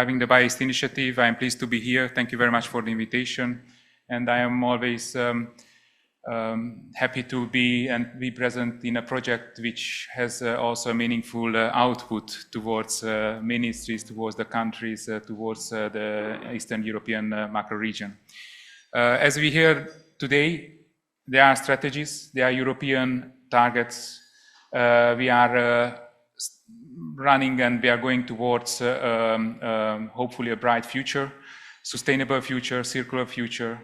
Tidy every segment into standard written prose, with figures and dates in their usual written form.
driving the BIOEAST initiative. I'm pleased to be here. Thank you very much for the invitation. And I am always happy to be present in a project which has also a meaningful output towards ministries, towards the countries, towards the Eastern European macro region. As we hear today, there are strategies, there are European targets. We are running and we are going towards hopefully a bright future, sustainable future, circular future,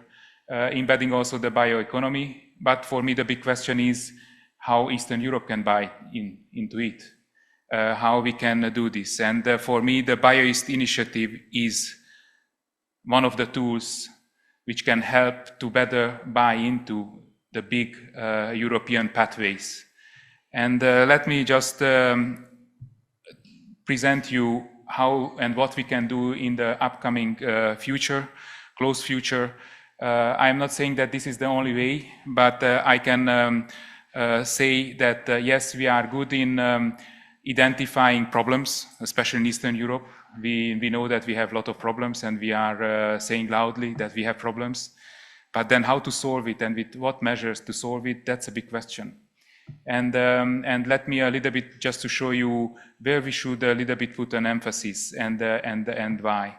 embedding also the bioeconomy. But for me, the big question is how Eastern Europe can buy into it, how we can do this. And for me, the BIOEAST initiative is one of the tools which can help to better buy into the big European pathways. And let me just present you how and what we can do in the upcoming future, close future. I'm not saying that this is the only way, but I can say that yes, we are good in identifying problems, especially in Eastern Europe. We know that we have a lot of problems and we are saying loudly that we have problems. But then how to solve it and with what measures to solve it, that's a big question. And let me a little bit just to show you where we should a little bit put an emphasis and why.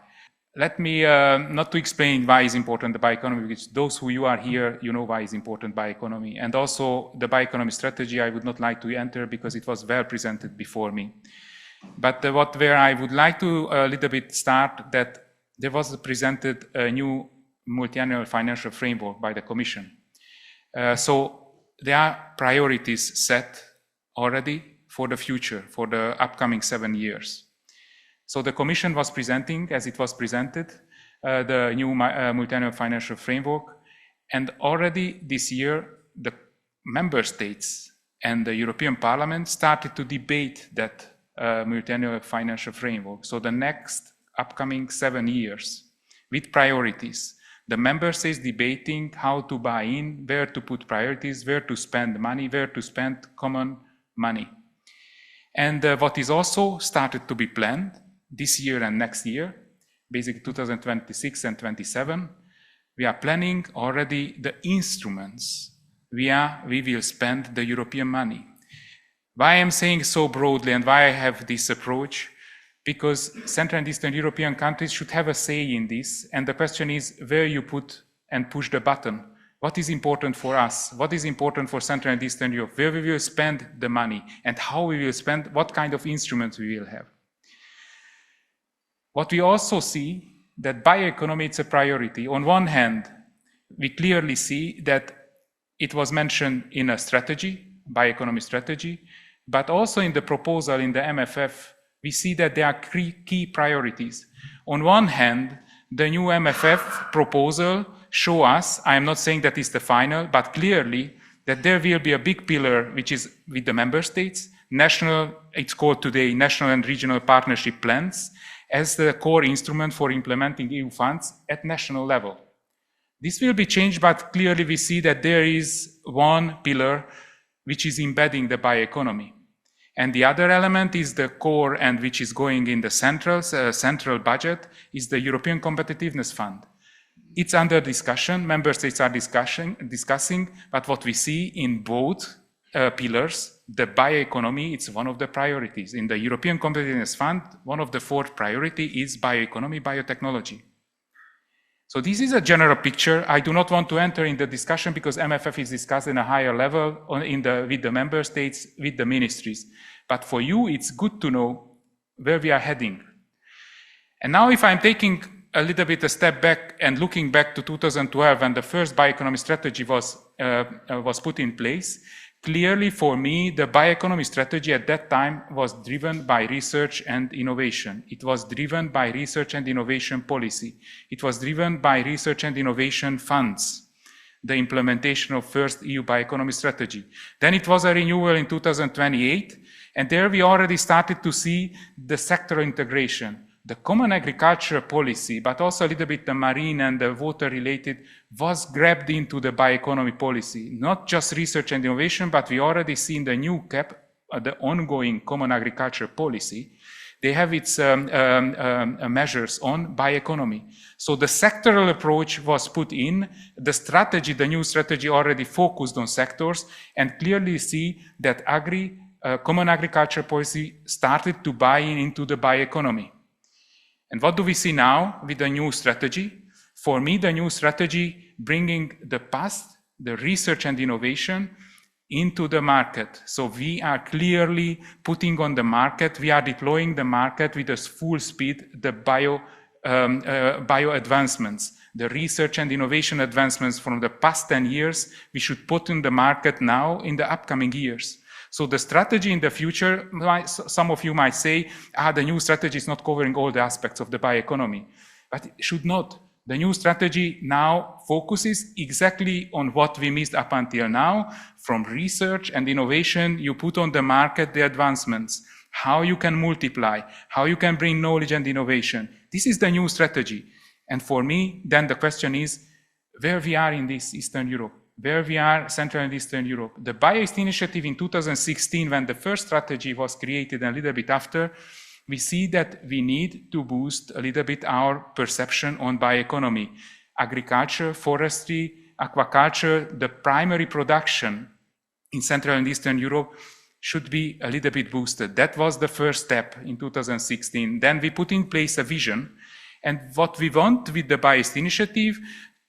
Let me not to explain why is important the bioeconomy, because those who you are here, you know why is important bioeconomy. And also the bioeconomy strategy, I would not like to enter because it was well presented before me. But where I would like to a little bit start, that there was presented a new multi-annual financial framework by the Commission. So there are priorities set already for the future, for the upcoming 7 years. So the Commission was presenting, as it was presented, the new multi-annual financial framework. And already this year, the member states and the European Parliament started to debate that multi-annual financial framework. So the next upcoming 7 years with priorities. The member states debating how to buy in, where to put priorities, where to spend money, where to spend common money. And what is also started to be planned this year and next year, basically 2026 and 27, we are planning already the instruments where we will spend the European money. Why I'm saying so broadly and why I have this approach? Because Central and Eastern European countries should have a say in this. And the question is where you put and push the button. What is important for us? What is important for Central and Eastern Europe? Where we will spend the money and how we will spend, what kind of instruments we will have. What we also see that bioeconomy is a priority. On one hand, we clearly see that it was mentioned in a strategy, bioeconomy strategy, but also in the proposal in the MFF, we see that there are three key priorities. On one hand, the new MFF proposal shows us, I am not saying that it's the final, but clearly that there will be a big pillar which is with the member states, national, it's called today national and regional partnership plans, as the core instrument for implementing EU funds at national level. This will be changed, but clearly we see that there is one pillar which is embedding the bioeconomy. And the other element is the core and which is going in the central budget is the European Competitiveness Fund. It's under discussion, member states are discussing, but what we see in both pillars, the bioeconomy, it's one of the priorities. In the European Competitiveness Fund, one of the 4 priorities is bioeconomy, biotechnology. So this is a general picture. I do not want to enter in the discussion because MFF is discussed in a higher level with the member states, with the ministries. But for you, it's good to know where we are heading. And now if I'm taking a little bit a step back and looking back to 2012 when the first bioeconomy strategy was put in place, clearly for me, the bioeconomy strategy at that time was driven by research and innovation. It was driven by research and innovation policy. It was driven by research and innovation funds, the implementation of first EU bioeconomy strategy. Then it was a renewal in 2028, and there we already started to see the sector integration. The common agricultural policy, but also a little bit the marine and the water related, was grabbed into the bioeconomy policy. Not just research and innovation, but we already see in the new CAP, the ongoing common agricultural policy, they have its measures on bioeconomy. So the sectoral approach was put in, the strategy, the new strategy already focused on sectors, and clearly see that common agriculture policy started to buy into the bioeconomy. And what do we see now with the new strategy? For me, the new strategy bringing the past, the research and innovation into the market. So we are clearly putting on the market, we are deploying the market with a full speed, the bio advancements, the research and innovation advancements from the past 10 years, we should put in the market now in the upcoming years. So the strategy in the future, some of you might say, the new strategy is not covering all the aspects of the bioeconomy, but it should not. The new strategy now focuses exactly on what we missed up until now. From research and innovation, you put on the market the advancements, how you can multiply, how you can bring knowledge and innovation. This is the new strategy. And for me, then the question is, where we are in this Eastern Europe, where we are Central and Eastern Europe. The BIOEAST initiative in 2016, when the first strategy was created and a little bit after, we see that we need to boost a little bit our perception on bioeconomy. Agriculture, forestry, aquaculture, the primary production in Central and Eastern Europe should be a little bit boosted. That was the first step in 2016. Then we put in place a vision. And what we want with the BIOEAST initiative,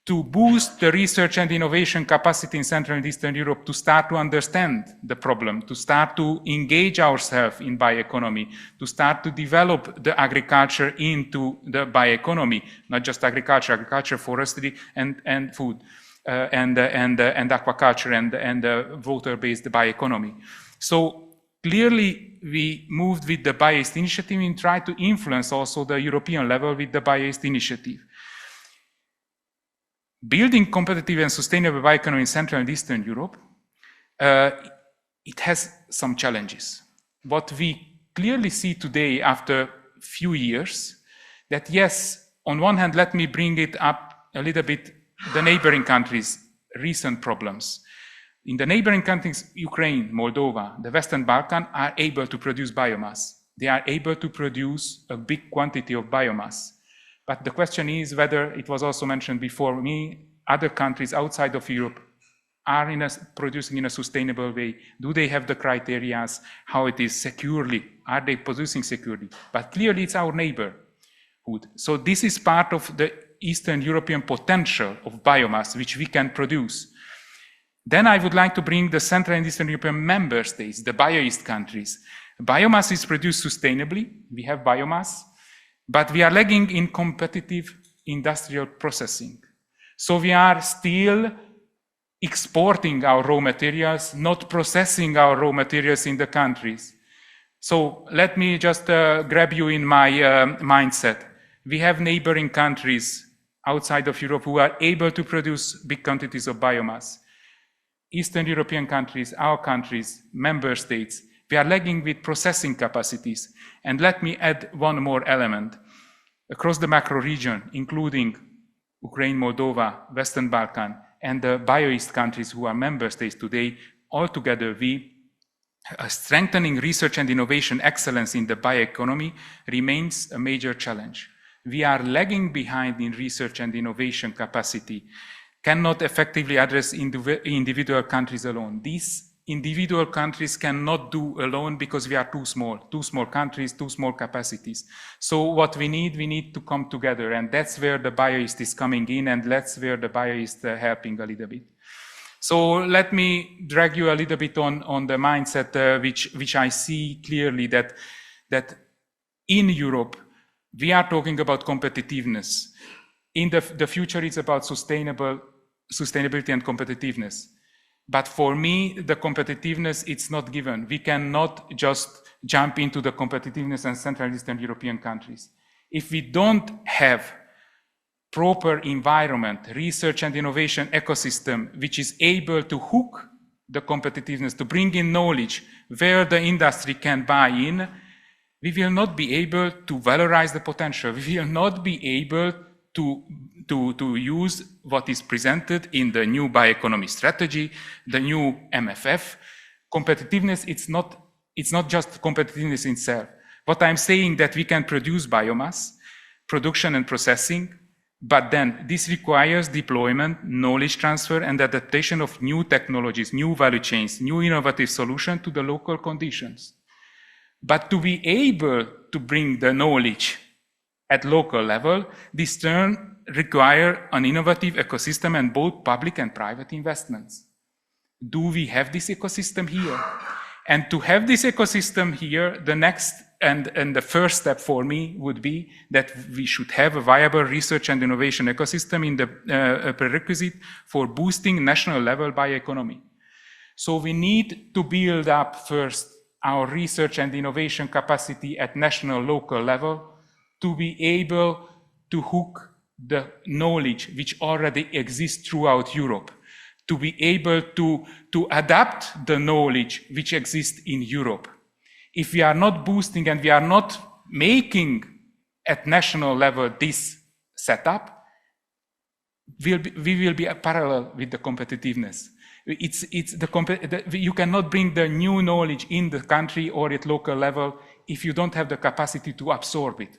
to boost the research and innovation capacity in Central and Eastern Europe, to start to understand the problem, to start to engage ourselves in bioeconomy, to start to develop the agriculture into the bioeconomy, not just agriculture, forestry, and food, and aquaculture, and water-based bioeconomy. So clearly, we moved with the BIOEAST initiative and tried to influence also the European level with the BIOEAST initiative. Building competitive and sustainable bioeconomy in Central and Eastern Europe, it has some challenges. What we clearly see today after few years, that yes, on one hand, let me bring it up a little bit, the neighboring countries' recent problems. In the neighboring countries, Ukraine, Moldova, the Western Balkan are able to produce biomass. They are able to produce a big quantity of biomass. But the question is whether, it was also mentioned before me, other countries outside of Europe are producing in a sustainable way. Do they have the criteria, how it is securely? Are they producing securely? But clearly it's our neighborhood. So this is part of the Eastern European potential of biomass, which we can produce. Then I would like to bring the Central and Eastern European member states, the BIOEAST countries. Biomass is produced sustainably. We have biomass. But we are lagging in competitive industrial processing. So we are still exporting our raw materials, not processing our raw materials in the countries. So let me just grab you in my mindset. We have neighboring countries outside of Europe who are able to produce big quantities of biomass. Eastern European countries, our countries, member states, we are lagging with processing capacities. And let me add one more element. Across the macro region, including Ukraine, Moldova, Western Balkan, and the BIOEAST countries who are member states today, altogether strengthening research and innovation excellence in the bioeconomy remains a major challenge. We are lagging behind in research and innovation capacity, cannot effectively address individual countries alone. These individual countries cannot do alone because we are too small countries, too small capacities. So what we need to come together, and that's where the BIOEAST is coming in, and that's where the BIOEAST helping a little bit. So let me drag you a little bit on the mindset which I see clearly that in Europe, we are talking about competitiveness. In the future, it's about sustainability and competitiveness. But for me, the competitiveness, it's not given. We cannot just jump into the competitiveness in Central and Eastern European countries. If we don't have proper environment, research and innovation ecosystem, which is able to hook the competitiveness, to bring in knowledge where the industry can buy in, we will not be able to valorize the potential. We will not be able to use what is presented in the new bioeconomy strategy, the new MFF. Competitiveness, it's not just competitiveness itself. What I'm saying that we can produce biomass, production and processing, but then this requires deployment, knowledge transfer, and adaptation of new technologies, new value chains, new innovative solutions to the local conditions. But to be able to bring the knowledge at local level, this turn require an innovative ecosystem and both public and private investments. Do we have this ecosystem here? And to have this ecosystem here, the next and the first step for me would be that we should have a viable research and innovation ecosystem in the prerequisite for boosting national level bioeconomy. So we need to build up first our research and innovation capacity at national, local level to be able to hook the knowledge which already exists throughout Europe, to be able to adapt the knowledge which exists in Europe. If we are not boosting and we are not making at national level this setup, we will be parallel with the competitiveness. You cannot bring the new knowledge in the country or at local level if you don't have the capacity to absorb it.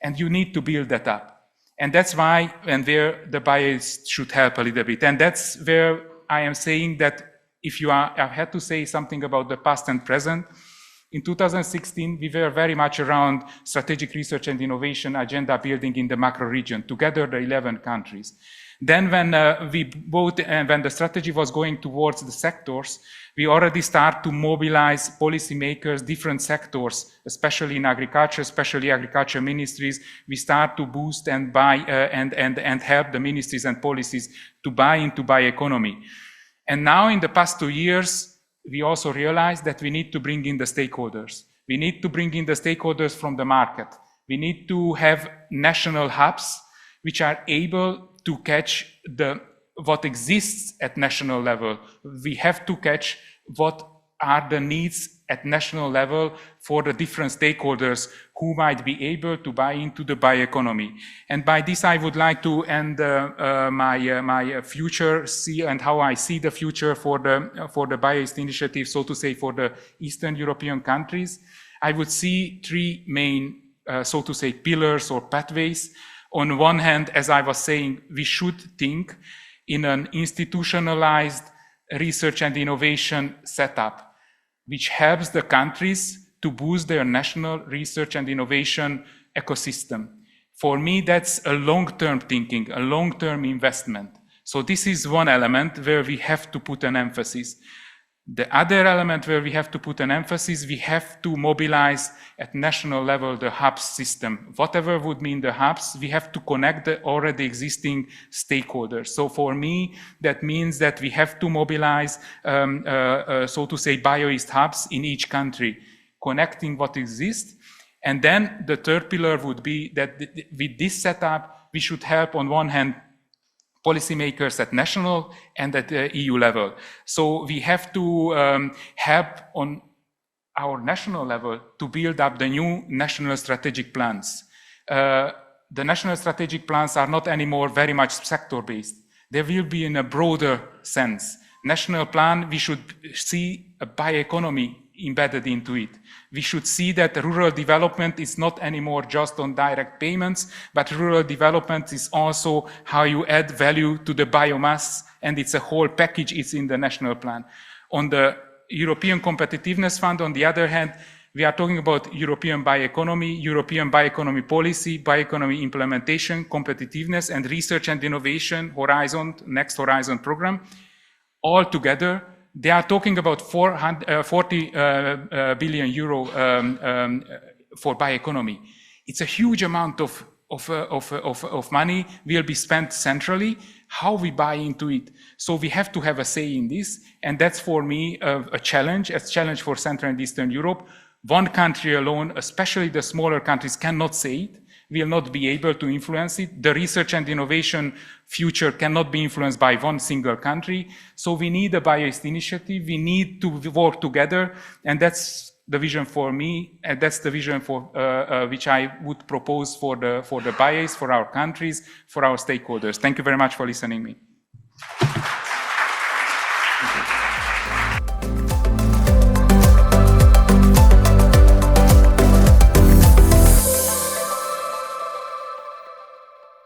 And you need to build that up. And that's why and where the BIOEAST should help a little bit. And that's where I am saying that if I had to say something about the past and present, in 2016, we were very much around strategic research and innovation agenda building in the macro region, together the 11 countries. Then when when the strategy was going towards the sectors, we already start to mobilize policymakers, different sectors, especially in agriculture, especially agriculture ministries. We start to boost and buy and help the ministries and policies to buy into bioeconomy. And now in the past 2 years, we also realize that we need to bring in the stakeholders. We need to bring in the stakeholders from the market. We need to have national hubs which are able to catch what exists at national level. We have to catch what are the needs at national level for the different stakeholders who might be able to buy into the bioeconomy. And by this, I would like to end my future and how I see the future for the BIOEAST initiative, so to say, for the Eastern European countries. I would see three main, so to say, pillars or pathways. On one hand, as I was saying, we should think in an institutionalized research and innovation setup, which helps the countries to boost their national research and innovation ecosystem. For me, that's a long-term thinking, a long-term investment. So this is one element where we have to put an emphasis. The other element where we have to put an emphasis, we have to mobilize at national level the hubs system. Whatever would mean the hubs, we have to connect the already existing stakeholders. So for me, that means that we have to mobilize, so to say, BIOEAST hubs in each country, connecting what exists. And then the third pillar would be that with this setup, we should help on one hand policymakers at national and at the EU level. So we have to help on our national level to build up the new national strategic plans. The national strategic plans are not anymore very much sector-based. They will be in a broader sense. National plan, we should see a bioeconomy embedded into it. We should see that rural development is not anymore just on direct payments, but rural development is also how you add value to the biomass, and it's a whole package, it's in the national plan. On the European Competitiveness Fund, on the other hand, we are talking about European bioeconomy policy, bioeconomy implementation, competitiveness, and research and innovation, Next Horizon program. All together, they are talking about 40 billion euro for bioeconomy. It's a huge amount of money will be spent centrally. How we buy into it? So we have to have a say in this, and that's for me a challenge for Central and Eastern Europe. One country alone, especially the smaller countries, cannot say it, will not be able to influence it. The research and innovation future cannot be influenced by one single country. So we need a BIOEAST initiative. We need to work together. And that's the vision for me. And that's the vision for which I would propose for the BIOEAST, for our countries, for our stakeholders. Thank you very much for listening to me.